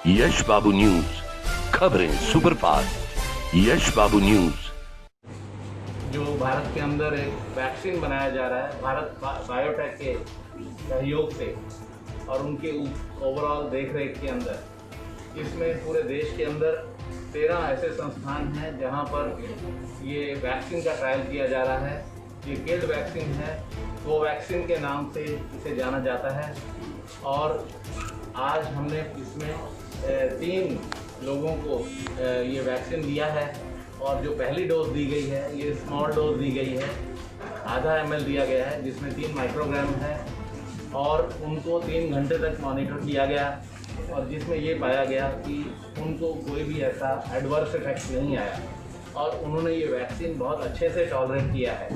यश बाबू news, खबरें superfast. यश बाबू news. जो भारत के अंदर एक वैक्सीन बनाया जा रहा है भारत बायोटेक के सहयोग से और उनके ओवरऑल देखरेख के अंदर, इसमें पूरे देश के अंदर 13 ऐसे संस्थान हैं जहां पर ये वैक्सीन का ट्रायल किया जा रहा है। ये किल्ड वैक्सीन है, कोवैक्सीन के नाम से इसे जाना जाता है। और आज हमने इसमें 3 लोगों को ये वैक्सीन दिया है और जो पहली डोज दी गई है ये स्मॉल डोज दी गई है, आधा ml दिया गया है जिसमें 3 माइक्रोग्राम है और उनको 3 घंटे तक मॉनिटर किया गया और जिसमें ये पाया गया कि उनको कोई भी ऐसा एडवर्स इफेक्ट नहीं आया और उन्होंने ये वैक्सीन बहुत अच्छे से टॉलरेट किया है।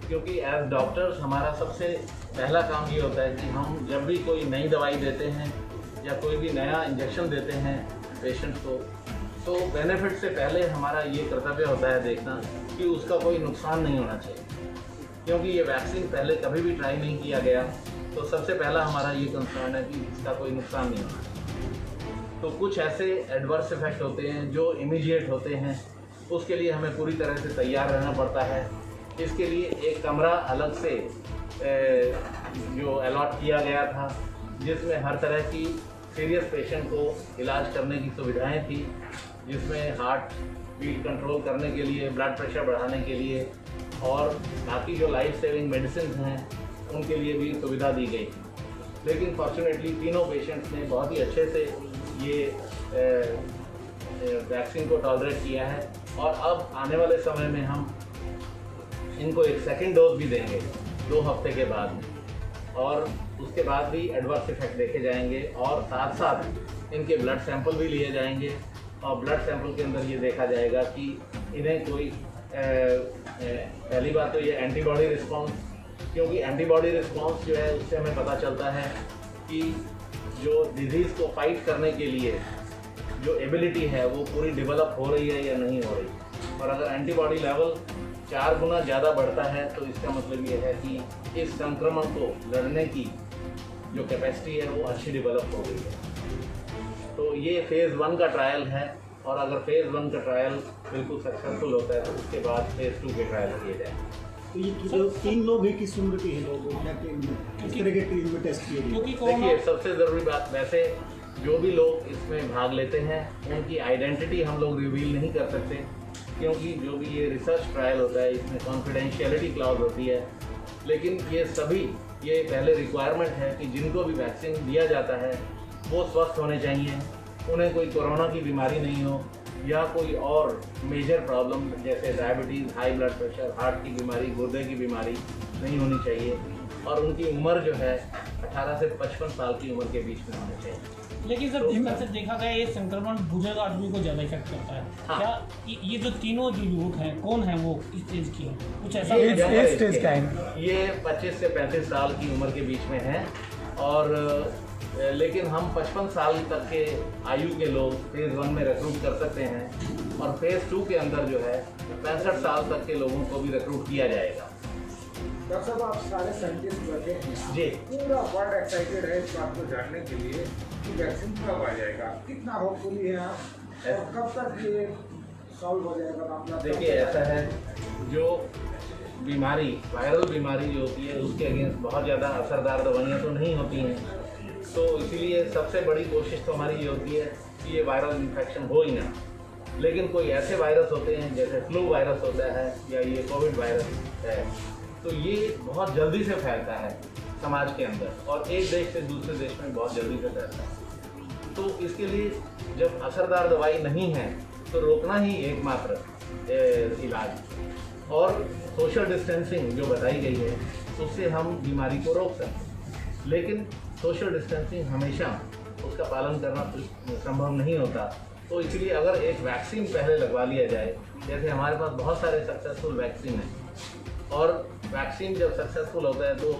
क्योंकि एज डॉक्टर्स हमारा सबसे पहला काम ये होता है कि हम जब भी कोई नई दवाई देते हैं या कोई भी नया इंजेक्शन देते हैं पेशेंट को, तो बेनिफिट से पहले हमारा ये कर्तव्य होता है देखना कि उसका कोई नुकसान नहीं होना चाहिए। क्योंकि ये वैक्सीन पहले कभी भी ट्राई नहीं किया गया, तो सबसे पहला हमारा ये कंसर्न है कि इसका कोई नुकसान नहीं होना। तो कुछ ऐसे एडवर्स इफेक्ट होते हैं जो इमीडिएट होते हैं, उसके लिए हमें पूरी तरह से तैयार रहना पड़ता है। इसके लिए एक कमरा अलग से जो अलॉट किया गया था जिसमें हर तरह की सीरियस पेशेंट को इलाज करने की सुविधाएं थी, जिसमें हार्ट बीट कंट्रोल करने के लिए, ब्लड प्रेशर बढ़ाने के लिए और बाकी जो लाइफ सेविंग मेडिसिन हैं उनके लिए भी सुविधा दी गई। लेकिन फॉर्चुनेटली तीनों पेशेंट्स ने बहुत ही अच्छे से ये वैक्सीन को टॉलरेट किया है और अब आने वाले समय में हम इनको एक सेकेंड डोज भी देंगे 2 हफ्ते के बाद और उसके बाद भी एडवर्स इफेक्ट देखे जाएंगे और साथ साथ इनके ब्लड सैंपल भी लिए जाएंगे और ब्लड सैंपल के अंदर ये देखा जाएगा कि इन्हें कोई पहली बात तो ये एंटीबॉडी रिस्पॉन्स, क्योंकि एंटीबॉडी रिस्पॉन्स जो है उससे हमें पता चलता है कि जो डिजीज़ को फाइट करने के लिए जो एबिलिटी है वो पूरी डेवलप हो रही है या नहीं हो रही। और अगर एंटीबॉडी लेवल 4 गुना ज़्यादा बढ़ता है तो इसका मतलब ये है कि इस संक्रमण को लड़ने की जो कैपेसिटी है वो अच्छी डेवलप हो गई है। तो ये फेज़ 1 का ट्रायल है और अगर फेज़ 1 का ट्रायल बिल्कुल सक्सेसफुल होता है तो उसके बाद फेज़ 2 के ट्रायल किए जाए। तो ये 3 लोग हैं, किस उम्र के हैं लोग, क्या किस तरह के टीम में टेस्ट किए गए? देखिए, सबसे ज़रूरी बात, वैसे जो भी लोग इसमें भाग लेते हैं उनकी आइडेंटिटी हम लोग रिवील नहीं कर सकते, क्योंकि जो भी ये रिसर्च ट्रायल होता है इसमें कॉन्फिडेंशियलिटी क्लॉज होती है। लेकिन ये सभी, ये पहले रिक्वायरमेंट है कि जिनको भी वैक्सीन दिया जाता है वो स्वस्थ होने चाहिए, उन्हें कोई कोरोना की बीमारी नहीं हो या कोई और मेजर प्रॉब्लम जैसे diabetes, high blood pressure, heart की बीमारी, गुर्दे की बीमारी नहीं होनी चाहिए और उनकी उम्र जो है 18 से 55 साल की उम्र के बीच में होनी चाहिए। लेकिन सर, जिस तरह से देखा गया ये संक्रमण बुजुर्ग आदमी को ज़्यादा इफेक्ट करता है। हाँ। क्या ये जो तीनों जो युवक हैं कौन है वो, किस स्टेज की हैं, कुछ ऐसा? ये स्टेज का है, ये 25 से 35 साल की उम्र के बीच में है और लेकिन हम 55 साल तक के आयु के लोग फेज़ 1 में रिक्रूट कर सकते हैं और फेज़ 2 के अंदर जो है 65 साल तक के लोगों को भी रिक्रूट किया जाएगा। डॉक्टर साहब, आप सारे साइंटिस्ट बैठे हैं जी, पूरा वर्ल्ड एक्साइटेड है इस बात को जानने के लिए कि वैक्सीन कब आ जाएगा, कितना होपफुली है आप और कब तक ये सॉल्व हो जाएगा मामला? देखिए, ऐसा है, जो बीमारी, वायरल बीमारी जो होती है उसके अगेंस्ट बहुत ज़्यादा असरदार दवाइयाँ तो नहीं होती हैं, तो इसीलिए सबसे बड़ी कोशिश तो हमारी ये होती है कि ये वायरल इन्फेक्शन हो ही ना। लेकिन कोई ऐसे वायरस होते हैं जैसे फ्लू वायरस होता है या ये कोविड वायरस है, तो ये बहुत जल्दी से फैलता है समाज के अंदर और एक देश से दूसरे देश में बहुत जल्दी से फैलता है। तो इसके लिए जब असरदार दवाई नहीं है तो रोकना ही एकमात्र इलाज और सोशल डिस्टेंसिंग जो बताई गई है उससे हम बीमारी को रोक सकते हैं। लेकिन सोशल डिस्टेंसिंग हमेशा उसका पालन करना संभव नहीं होता, तो इसलिए अगर एक वैक्सीन पहले लगवा लिया जाए, जैसे हमारे पास बहुत सारे सक्सेसफुल वैक्सीन हैं और वैक्सीन जब सक्सेसफुल होता है तो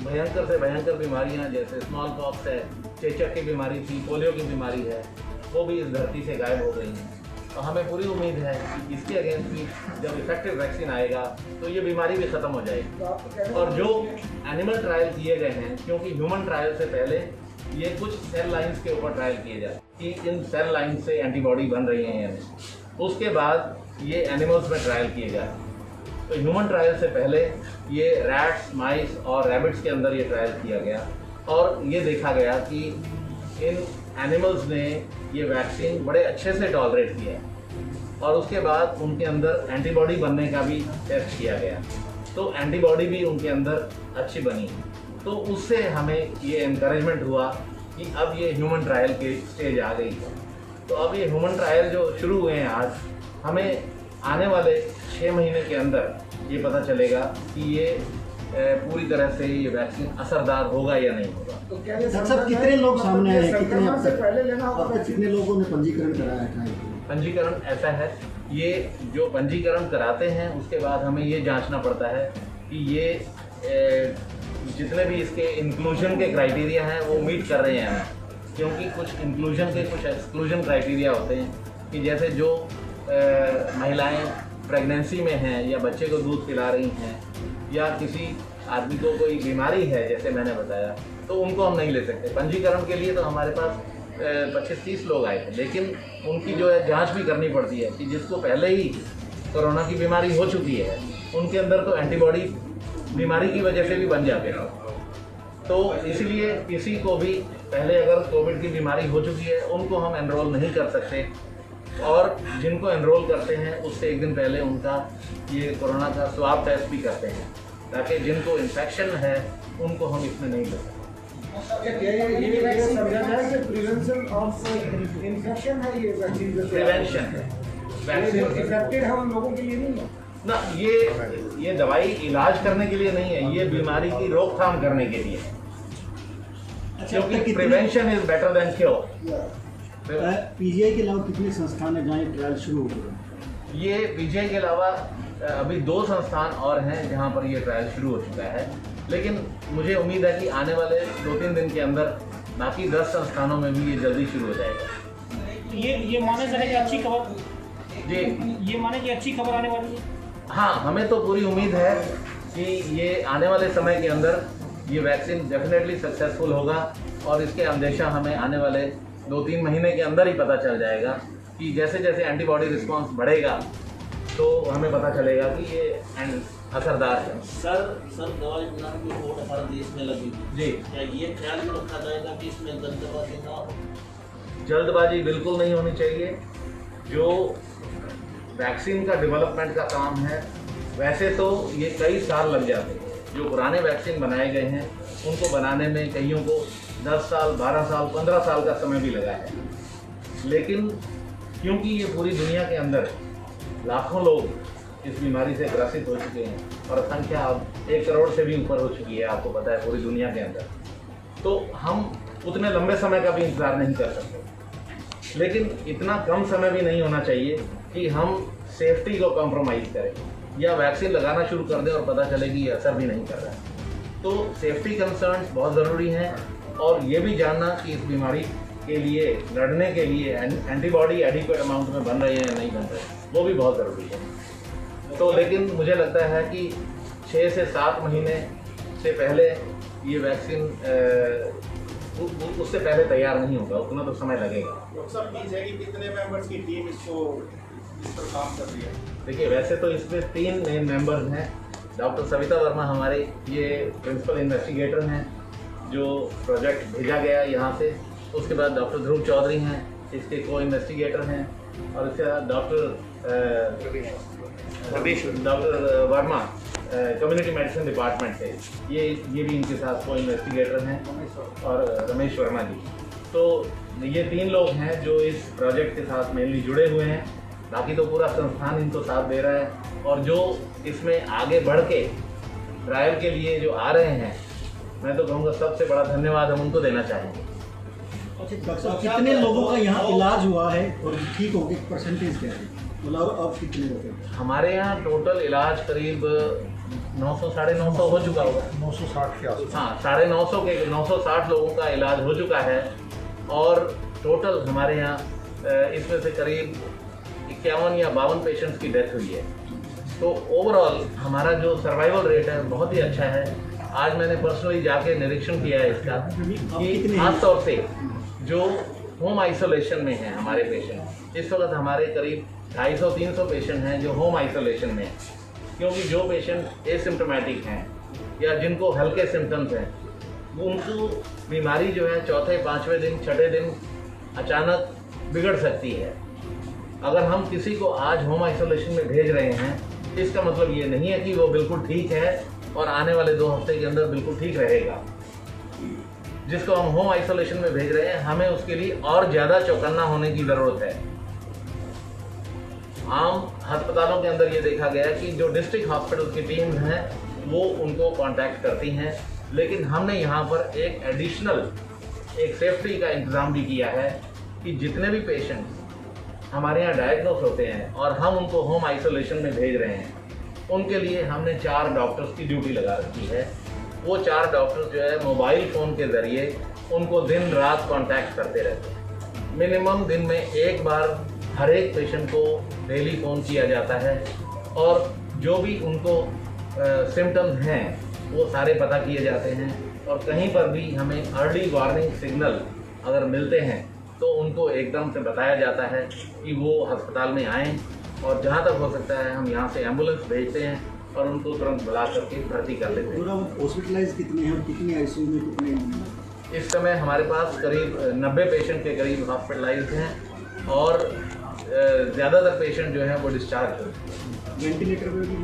भयंकर से भयंकर बीमारियां जैसे स्मॉल पॉक्स है, चेचक की बीमारी थी, पोलियो की बीमारी है, वो भी इस धरती से गायब हो गई हैं। तो हमें पूरी उम्मीद है कि इसके अगेंस्ट भी जब इफेक्टिव वैक्सीन आएगा तो ये बीमारी भी ख़त्म हो जाएगी। और जो एनिमल ट्रायल किए गए हैं, क्योंकि ह्यूमन ट्रायल से पहले ये कुछ सेल लाइंस के ऊपर ट्रायल किए जाते हैं कि इन सेल लाइन से एंटीबॉडी बन रही है या नहीं। उसके बाद ये एनिमल्स में ट्रायल किए जाते हैं। तो ह्यूमन ट्रायल से पहले ये रैट्स, माइस और रैबिट्स के अंदर ये ट्रायल किया गया और ये देखा गया कि इन एनिमल्स ने ये वैक्सीन बड़े अच्छे से टॉलरेट किया और उसके बाद उनके अंदर एंटीबॉडी बनने का भी टेस्ट किया गया। तो एंटीबॉडी भी उनके अंदर अच्छी बनी। तो उससे हमें ये एनकरेजमेंट हुआ कि अब ये ह्यूमन ट्रायल की स्टेज आ गई है। तो अब ये ह्यूमन ट्रायल जो शुरू हुए हैं आज, हमें आने वाले 6 महीने के अंदर ये पता चलेगा कि ये पूरी तरह से ये वैक्सीन असरदार होगा या नहीं होगा। तो क्या ये डॉक्टर साहब कितने लोग सामने आए, कितने संक्रमण से पहले लेना अब होगा? तक कितने लोगों ने पंजीकरण कराया है? पंजीकरण ऐसा है, ये जो पंजीकरण कराते हैं उसके बाद हमें ये जांचना पड़ता है कि ये जितने भी इसके इंक्लूजन के क्राइटेरिया हैं वो मीट कर रहे हैं। क्योंकि कुछ इंक्लूजन के कुछ एक्सक्लूजन क्राइटेरिया होते हैं कि जैसे जो महिलाएं प्रेगनेंसी में हैं या बच्चे को दूध पिला रही हैं या किसी आदमी को कोई बीमारी है जैसे मैंने बताया, तो उनको हम नहीं ले सकते। पंजीकरण के लिए तो हमारे पास 25-30 लोग आए थे, लेकिन उनकी जो है जांच भी करनी पड़ती है कि जिसको पहले ही कोरोना की बीमारी हो चुकी है उनके अंदर तो एंटीबॉडी बीमारी की वजह से भी बन जाते हैं। तो इसलिए किसी को भी पहले अगर कोविड की बीमारी हो चुकी है उनको हम एनरोल नहीं कर सकते, और जिनको एनरोल करते हैं उससे एक दिन पहले उनका ये कोरोना का स्वाब टेस्ट भी करते हैं ताकि जिनको इन्फेक्शन है उनको हम इसमें नहीं ले सकते। ये समझा जाए कि प्रिवेंशन ऑफ इन्फेक्शन है ये वैक्सीन। प्रिवेंशन है वैक्सीन, इफेक्टेड है उन लोगों के लिए नहीं है ना, ये दवाई इलाज करने के लिए नहीं है, ये बीमारी की रोकथाम करने के लिए, क्योंकि prevention is better than cure. PGI के अलावा कितने संस्थान हैं जहाँ ये ट्रायल शुरू हो गए? ये पीजीआई के अलावा अभी 2 संस्थान और हैं जहाँ पर ये ट्रायल शुरू हो चुका है, लेकिन मुझे उम्मीद है कि आने वाले 2-3 दिन के अंदर बाकी 10 संस्थानों में भी ये जल्दी शुरू हो जाएगा। ये माने चले कि अच्छी खबर, जी, ये माने कि अच्छी खबर आने वाली है। हाँ, हमें तो पूरी उम्मीद है कि ये आने वाले समय के अंदर ये वैक्सीन डेफिनेटली सक्सेसफुल होगा और इसके अंदेशा हमें आने वाले 2-3 महीने के अंदर ही पता चल जाएगा कि जैसे जैसे एंटीबॉडी रिस्पांस बढ़ेगा तो हमें पता चलेगा कि ये असरदार है। सर दवाई बनाने की रिपोर्ट हमारे देश में लगी थी जी, क्या ये ख्याल में रखा जाएगा कि इसमें जल्दबाजी ना हो? जल्दबाजी बिल्कुल नहीं होनी चाहिए। जो वैक्सीन का डेवलपमेंट का काम है वैसे तो ये कई साल लग जाते हैं। जो पुराने वैक्सीन बनाए गए हैं उनको बनाने में कईयों को 10 साल, 12 साल, 15 साल का समय भी लगा है, लेकिन क्योंकि ये पूरी दुनिया के अंदर लाखों लोग इस बीमारी से ग्रसित हो चुके हैं और संख्या अब 1 करोड़ से भी ऊपर हो चुकी है, आपको पता है, पूरी दुनिया के अंदर, तो हम उतने लंबे समय का भी इंतज़ार नहीं कर सकते। लेकिन इतना कम समय भी नहीं होना चाहिए कि हम सेफ्टी को कॉम्प्रोमाइज़ करें या वैक्सीन लगाना शुरू कर दें और पता चले कि ये असर भी नहीं कर रहा है। तो सेफ्टी कंसर्न्स बहुत ज़रूरी हैं और ये भी जानना कि इस बीमारी के लिए लड़ने के लिए एंटीबॉडी एडिक्वेट अमाउंट में बन रहे हैं या नहीं बन रहे हैं, वो भी बहुत ज़रूरी है। तो लेकिन मुझे लगता है कि 6 से 7 महीने से पहले ये वैक्सीन उससे पहले तैयार नहीं होगा, उतना तो समय लगेगा। डॉक्टर साहब प्लीज है कि कितने मेंबर्स की टीम इस पर काम कर रही है? देखिए, वैसे तो इसमें 3 मेन मेंबर्स हैं। डॉक्टर सविता वर्मा हमारे ये प्रिंसिपल इन्वेस्टिगेटर हैं जो प्रोजेक्ट भेजा गया यहाँ से। उसके बाद डॉक्टर ध्रुव चौधरी हैं, इसके को इन्वेस्टिगेटर हैं, और इसके बाद doctor Verma community medicine department से, ये भी इनके साथ को इन्वेस्टिगेटर हैं, और रमेश वर्मा जी। तो ये 3 लोग हैं जो इस प्रोजेक्ट के साथ मेनली जुड़े हुए हैं। बाकी तो पूरा संस्थान इनको साथ दे रहा है, और जो इसमें आगे बढ़ के ट्रायल के लिए जो आ रहे हैं, मैं तो कहूँगा सबसे बड़ा धन्यवाद हम उनको देना चाहेंगे। डॉक्टर साहब कितने लोगों का यहाँ इलाज हुआ है और ठीक हो गए, परसेंटेज क्या है, मतलब अब कितने लोग हैं? हमारे यहाँ टोटल इलाज करीब 900 साढ़े 900 हो चुका होगा। 960 के आसपास। हाँ, 950 के 960 लोगों का इलाज हो चुका है, और टोटल हमारे यहाँ इसमें से करीब 51 या 52 पेशेंट्स की डेथ हुई है। तो ओवरऑल हमारा जो सर्वाइवल रेट है बहुत ही अच्छा है। आज मैंने पर्सनली जाके निरीक्षण किया है इसका कि कितने खास तौर से जो होम आइसोलेशन में हैं हमारे पेशेंट, इस वक्त हमारे करीब 250-300 पेशेंट हैं जो होम आइसोलेशन में हैं, क्योंकि जो पेशेंट एसिम्टोमेटिक हैं या जिनको हल्के सिम्टम्स हैं, वो उनको बीमारी जो है चौथे 5वें दिन 6ठे दिन अचानक बिगड़ सकती है। अगर हम किसी को आज होम आइसोलेशन में भेज रहे हैं, इसका मतलब ये नहीं है कि वो बिल्कुल ठीक है और आने वाले 2 हफ्ते के अंदर बिल्कुल ठीक रहेगा। जिसको हम होम आइसोलेशन में भेज रहे हैं, हमें उसके लिए और ज़्यादा चौकन्ना होने की ज़रूरत है। आम अस्पतालों के अंदर ये देखा गया कि जो डिस्ट्रिक्ट हॉस्पिटल की टीम्स हैं वो उनको कांटेक्ट करती हैं, लेकिन हमने यहाँ पर एक एडिशनल एक सेफ्टी का इंतज़ाम भी किया है कि जितने भी पेशेंट्स हमारे यहाँ डायग्नोस होते हैं और हम उनको होम आइसोलेशन में भेज रहे हैं, उनके लिए हमने 4 डॉक्टर्स की ड्यूटी लगा रखी है। वो 4 डॉक्टर्स जो है मोबाइल फ़ोन के ज़रिए उनको दिन रात कांटेक्ट करते रहते हैं। मिनिमम दिन में 1 बार हर एक पेशेंट को डेली फ़ोन किया जाता है और जो भी उनको सिम्टम्स हैं वो सारे पता किए जाते हैं, और कहीं पर भी हमें अर्ली वार्निंग सिग्नल अगर मिलते हैं तो उनको एकदम से बताया जाता है कि वो अस्पताल में आएँ, और जहाँ तक हो सकता है हम यहाँ से एम्बुलेंस भेजते हैं और उनको तुरंत बुला करके भर्ती कर लेते हैं। पूरा हॉस्पिटलाइज कितने हैं और कितने आईसीयू में कितने? इस समय हमारे पास करीब 90 पेशेंट के करीब हॉस्पिटलाइज्ड हैं और ज़्यादातर पेशेंट जो हैं वो डिस्चार्ज हो चुके हैं। वेंटिलेटर पे भी